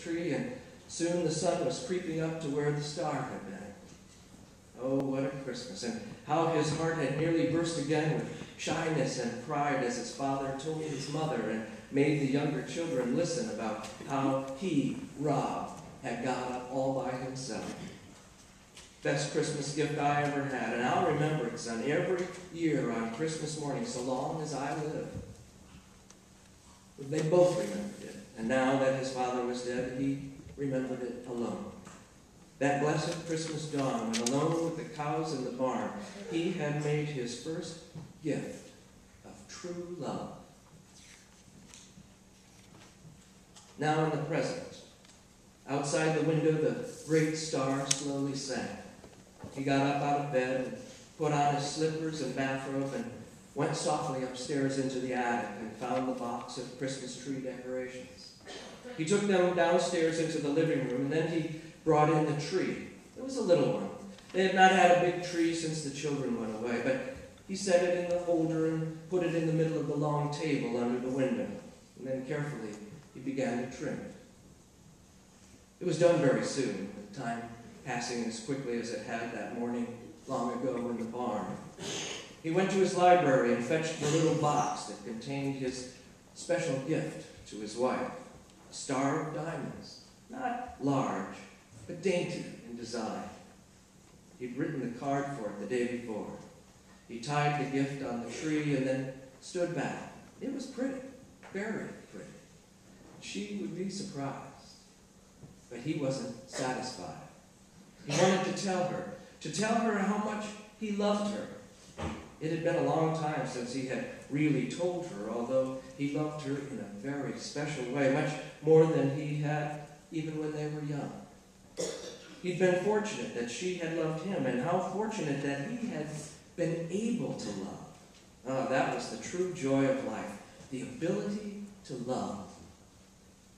tree, and soon the sun was creeping up to where the star had been. Oh, what a Christmas, and how his heart had nearly burst again with shyness and pride as his father told his mother and made the younger children listen about how he, Rob, had got up all by himself. Best Christmas gift I ever had, and I'll remember it, son, every year on Christmas morning, so long as I live. They both remembered it, and now that his father was dead, he remembered it alone. That blessed Christmas dawn, when alone with the cows in the barn, he had made his first gift of true love. Now in the present, outside the window, the great star slowly sank. He got up out of bed and put on his slippers and bathrobe and went softly upstairs into the attic and found the box of Christmas tree decorations. He took them downstairs into the living room, and then he brought in the tree. It was a little one. They had not had a big tree since the children went away, but he set it in the holder and put it in the middle of the long table under the window, and then carefully he began to trim it. It was done very soon, the time passing as quickly as it had that morning long ago in the barn. He went to his library and fetched the little box that contained his special gift to his wife, a star of diamonds, not large, but dainty in design. He'd written the card for it the day before. He tied the gift on the tree and then stood back. It was pretty, very pretty. She would be surprised. But he wasn't satisfied. He wanted to tell her how much he loved her. It had been a long time since he had really told her, although he loved her in a very special way, much more than he had even when they were young. He'd been fortunate that she had loved him, and how fortunate that he had been able to love. Oh, that was the true joy of life, the ability to love.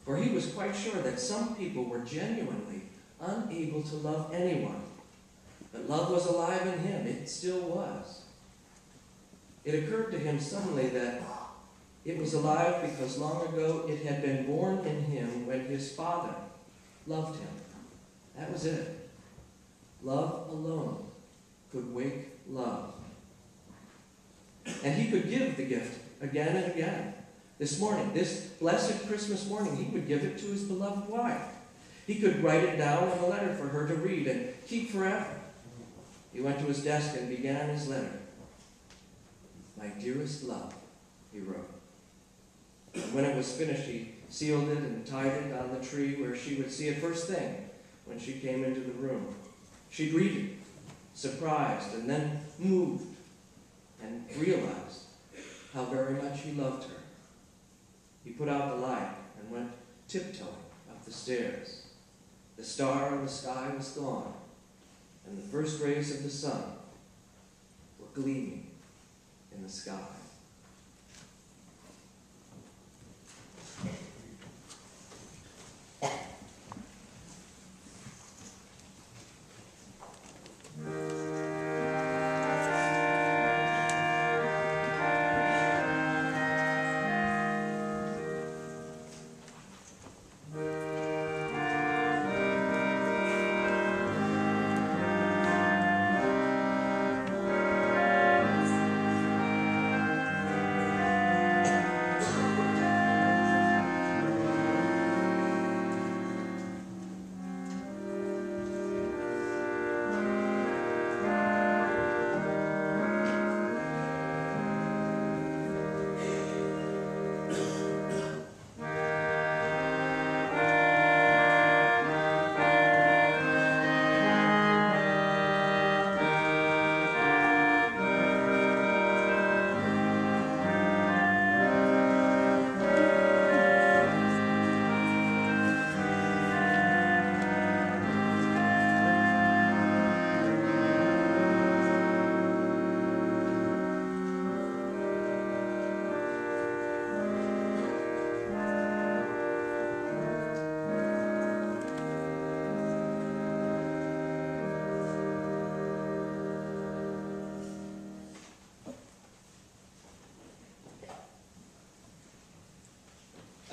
For he was quite sure that some people were genuinely unable to love anyone. But love was alive in him. It still was. It occurred to him suddenly that it was alive because long ago it had been born in him when his father loved him. That was it. Love alone could wake love. And he could give the gift again and again. This morning, this blessed Christmas morning, he would give it to his beloved wife. He could write it down in a letter for her to read and keep forever. He went to his desk and began his letter. "My dearest love," he wrote. And when it was finished, he sealed it and tied it on the tree where she would see it first thing when she came into the room. She'd read it, surprised, and then moved, and realized how very much he loved her. He put out the light and went tiptoeing up the stairs. The star in the sky was gone, and the first rays of the sun were gleaming in the sky.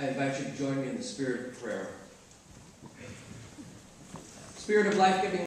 I invite you to join me in the spirit of prayer. spirit of life-giving